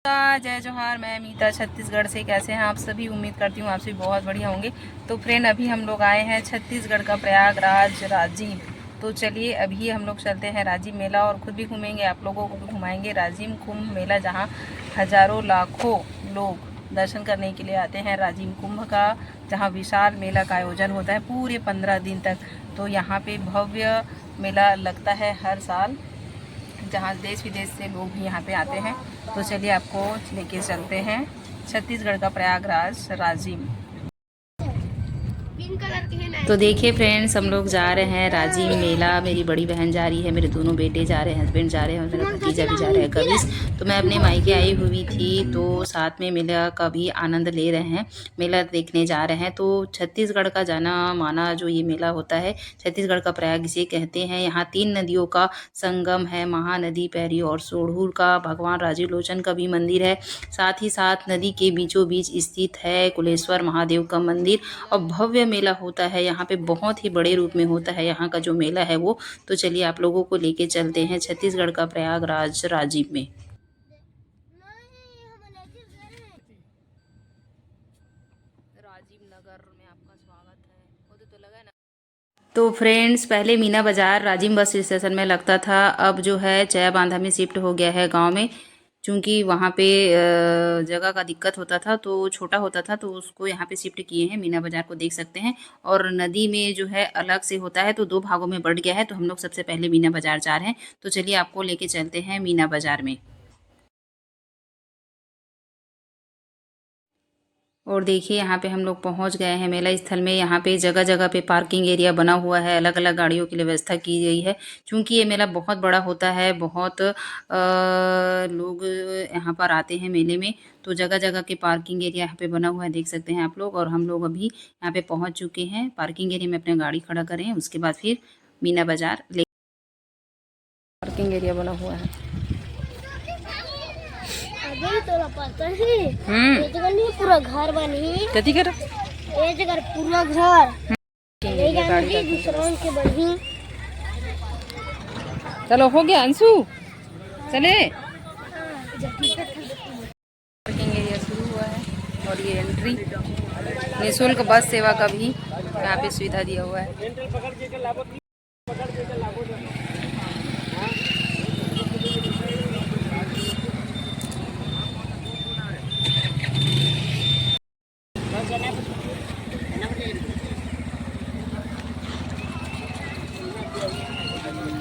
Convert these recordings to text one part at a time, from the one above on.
जय जोहार। मैं मीता छत्तीसगढ़ से। कैसे हैं आप सभी? उम्मीद करती हूँ आप सभी बहुत बढ़िया होंगे। तो फ्रेंड, अभी हम लोग आए हैं छत्तीसगढ़ का प्रयागराज राजिम। तो चलिए अभी हम लोग चलते हैं राजिम मेला और ख़ुद भी घूमेंगे, आप लोगों को भी घुमाएंगे राजिम कुंभ मेला, जहाँ हज़ारों लाखों लोग दर्शन करने के लिए आते हैं। राजिम कुंभ का जहाँ विशाल मेला का आयोजन होता है पूरे 15 दिन तक। तो यहाँ पे भव्य मेला लगता है हर साल, जहाँ देश विदेश से लोग भी यहाँ पे आते हैं। तो चलिए आपको लेके चलते हैं छत्तीसगढ़ का प्रयागराज राजिम। तो देखिए फ्रेंड्स, हम लोग जा रहे हैं राजिम मेला। मेरी बड़ी बहन जा रही है, मेरे दोनों बेटे जा रहे हैं, हस्बैंड जा रहे हैं और मेरा भतीजा भी जा रहा है कविश। तो मैं अपने मायके आई हुई थी, तो साथ में मेला का भी आनंद ले रहे हैं, मेला देखने जा रहे हैं। तो छत्तीसगढ़ का जाना माना जो ये मेला होता है, छत्तीसगढ़ का प्रयाग इसे कहते हैं। यहाँ 3 नदियों का संगम है, महानदी, पैरी और सोढ़ूर का। भगवान राजीव लोचन का भी मंदिर है। साथ ही साथ नदी के बीचों बीच स्थित है कुलेश्वर महादेव का मंदिर। और भव्य मेला होता है यहाँ पे, बहुत ही बड़े रूप में होता है यहाँ का जो मेला है वो। तो चलिए आप लोगों को लेके चलते हैं छत्तीसगढ़ का प्रयागराज राजिम में। राजीव नगर में आपका स्वागत है। तो लगा ना। तो फ्रेंड्स, पहले मीना बाज़ार राजिम बस स्टेशन में लगता था, अब जो है चया बांधा में शिफ्ट हो गया है गांव में। क्योंकि वहाँ पे जगह का दिक्कत होता था, तो छोटा होता था, तो उसको यहाँ पे शिफ्ट किए हैं। मीना बाज़ार को देख सकते हैं। और नदी में जो है अलग से होता है, तो 2 भागों में बढ़ गया है। तो हम लोग सबसे पहले मीना बाज़ार जा रहे हैं। तो चलिए आपको लेके चलते हैं मीना बाज़ार में। और देखिए यहाँ पे हम लोग पहुँच गए हैं मेला स्थल में। यहाँ पे जगह जगह पे पार्किंग एरिया बना हुआ है, अलग अलग गाड़ियों की व्यवस्था की गई है। क्योंकि ये मेला बहुत बड़ा होता है, बहुत लोग यहाँ पर आते हैं मेले में। तो जगह जगह के पार्किंग एरिया यहाँ पे बना हुआ है, देख सकते हैं आप लोग। और हम लोग अभी यहाँ पे पहुँच चुके हैं। पार्किंग एरिया में अपनी गाड़ी खड़ा करें, उसके बाद फिर मीना बाज़ार ले। पार्किंग एरिया बना हुआ है। तोरा पता है ये जगह नहीं पूरा घर बनी कथी कर ये जगह पूरा घर दूसरों के बनी। चलो हो गया अंशु, चले। पार्किंग एरिया शुरू हुआ है और ये एंट्री निःशुल्क बस सेवा का भी यहाँ पे सुविधा दिया हुआ है।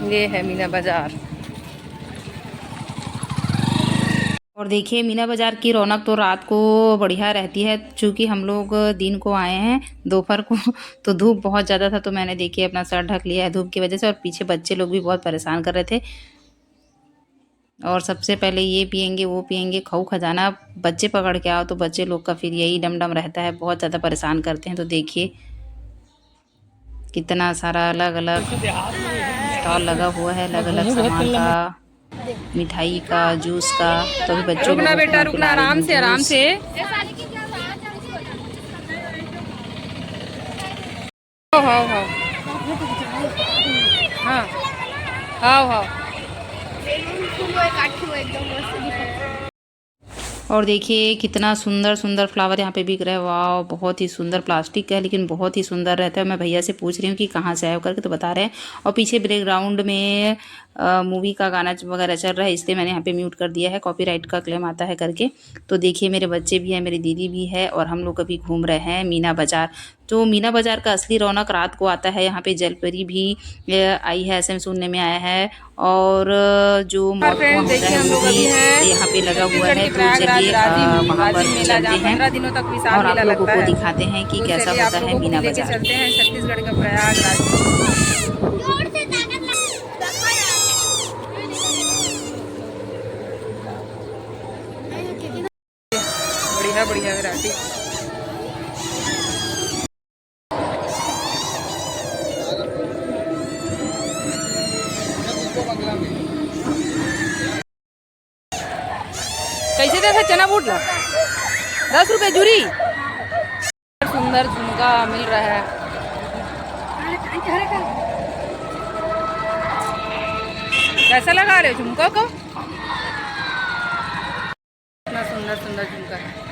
ये है मीना बाज़ार। और देखिए मीना बाज़ार की रौनक तो रात को बढ़िया रहती है। चूँकि हम लोग दिन को आए हैं, दोपहर को, तो धूप बहुत ज़्यादा था। तो मैंने देखिए अपना सर ढक लिया है धूप की वजह से। और पीछे बच्चे लोग भी बहुत परेशान कर रहे थे। और सबसे पहले ये पियेंगे वो पियेंगे, खाऊ खजाना बच्चे पकड़ के आओ तो बच्चे लोग का फिर यही डम रहता है, बहुत ज़्यादा परेशान करते हैं। तो देखिए कितना सारा अलग अलग स्टॉल लगा हुआ है, अलग अलग सामान का, मिठाई का, जूस का। तो अभी बच्चों रुकना बेटा, रुकना, आराम से आराम से। हाँ हाँ हाँ हाँ हाँ। और देखिए कितना सुंदर सुंदर फ्लावर यहाँ पे बिक रहा है। वाह, बहुत ही सुंदर। प्लास्टिक का है लेकिन बहुत ही सुंदर रहता है। मैं भैया से पूछ रही हूँ कि कहाँ से आया करके, तो बता रहे हैं। और पीछे बैकग्राउंड में मूवी का गाना वगैरह चल रहा है, इसलिए मैंने यहाँ पे म्यूट कर दिया है, कॉपीराइट का क्लेम आता है करके। तो देखिए मेरे बच्चे भी हैं, मेरी दीदी भी है, और हम लोग अभी घूम रहे हैं मीना बाज़ार। तो मीना बाज़ार का असली रौनक रात को आता है। यहाँ पे जलपरी भी आई है, ऐसे सुनने में आया है। और जो वहाँ होता है वो भी यहाँ पे लगा हुआ है। तो चलिए वहाँ पर चलते हैं और आप लोगों को दिखाते हैं कि कैसा होता है मीना बाज़ार। चलते हैं छत्तीसगढ़ का प्रयागराज। बढ़िया बढ़िया वैरायटी। कैसे देखा चना बूट ला 10 रुपए जूरी। सुंदर झुमका मिल रहा है। कैसा लगा रहे हो झुमका को? कितना सुंदर सुंदर झुमका है।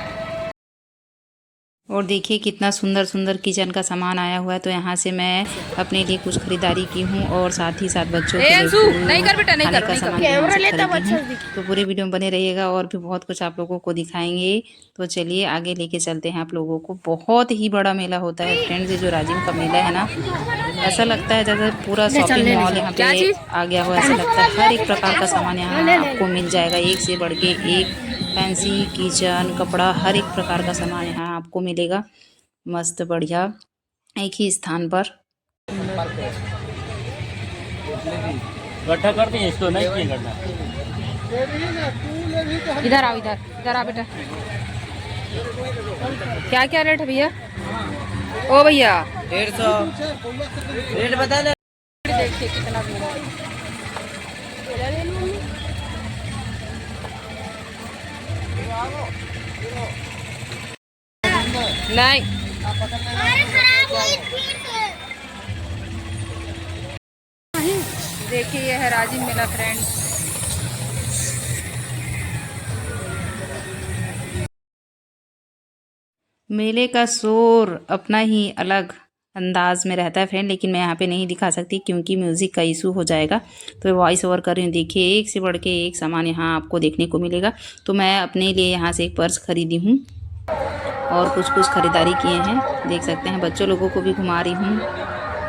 और देखिए कितना सुंदर सुंदर किचन का सामान आया हुआ है। तो यहाँ से मैं अपने लिए कुछ खरीदारी की हूँ और साथ ही साथ बच्चों के लिए खाने का सामान यहाँ से खरीदी हूँ। तो पूरे वीडियो में बने रहिएगा और भी बहुत कुछ आप लोगों को दिखाएंगे। तो चलिए आगे लेके चलते हैं आप लोगों को। बहुत ही बड़ा मेला होता है फ्रेंड्स, ये जो राजिम का मेला है ना, ऐसा लगता है जैसे पूरा शॉपिंग मॉल यहाँ पे आ गया हो, ऐसा लगता है। हर एक प्रकार का सामान यहाँ आपको मिल जाएगा, एक से बढ़ के एक। फैंसी किचन कपड़ा हर एक प्रकार का सामान यहाँ आपको मिलेगा, मस्त बढ़िया एक ही स्थान पर। इकट्ठा कर दिए इसको, नहीं किए करना। इधर आओ, इधर इधर आ बेटा। क्या क्या रेट है भैया? ओ भैया 150 रेट बता दे। देखिए कितना भीड़ है। नहीं देखिए ये है राजिम मेला फ्रेंड्स। मेले का शोर अपना ही अलग अंदाज में रहता है फ्रेंड, लेकिन मैं यहाँ पे नहीं दिखा सकती क्योंकि म्यूज़िक का इशू हो जाएगा। तो वॉइस ओवर कर रही हूँ। देखिए एक से बढ़ के एक सामान यहाँ आपको देखने को मिलेगा। तो मैं अपने लिए यहाँ से एक पर्स खरीदी हूँ और कुछ कुछ खरीदारी किए हैं, देख सकते हैं। बच्चों लोगों को भी घुमा रही हूँ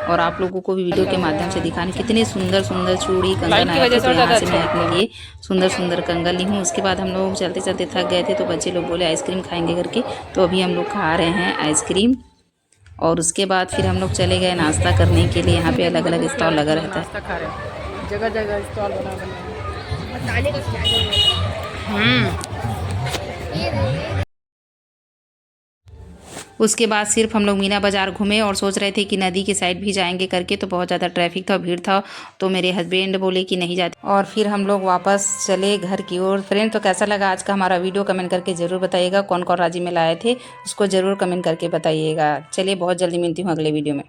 और आप लोगों को भी वीडियो के माध्यम से दिखाने कितने सुंदर सुंदर चूड़ी कंगन आए थे। तो यहाँ से मैं अपने लिए सुंदर सुंदर कंगन ली हूँ। उसके बाद हम लोग चलते चलते थक गए थे तो बच्चे लोग बोले आइसक्रीम खाएंगे करके, तो अभी हम लोग खा रहे हैं आइसक्रीम। और उसके बाद फिर हम लोग चले गए नाश्ता करने के लिए। यहाँ पे अलग अलग स्टॉल लगा रहता है, जगह जगह स्टॉल बना। उसके बाद सिर्फ हम लोग मीना बाज़ार घूमे और सोच रहे थे कि नदी के साइड भी जाएंगे करके, तो बहुत ज़्यादा ट्रैफिक था, भीड़ था। तो मेरे हस्बैंड बोले कि नहीं जाते और फिर हम लोग वापस चले घर की ओर। फ्रेंड तो कैसा लगा आज का हमारा वीडियो कमेंट करके ज़रूर बताइएगा। कौन कौन राजिम में लाए थे उसको ज़रूर कमेंट करके बताइएगा। चलिए बहुत जल्दी मिलती हूँ अगले वीडियो में।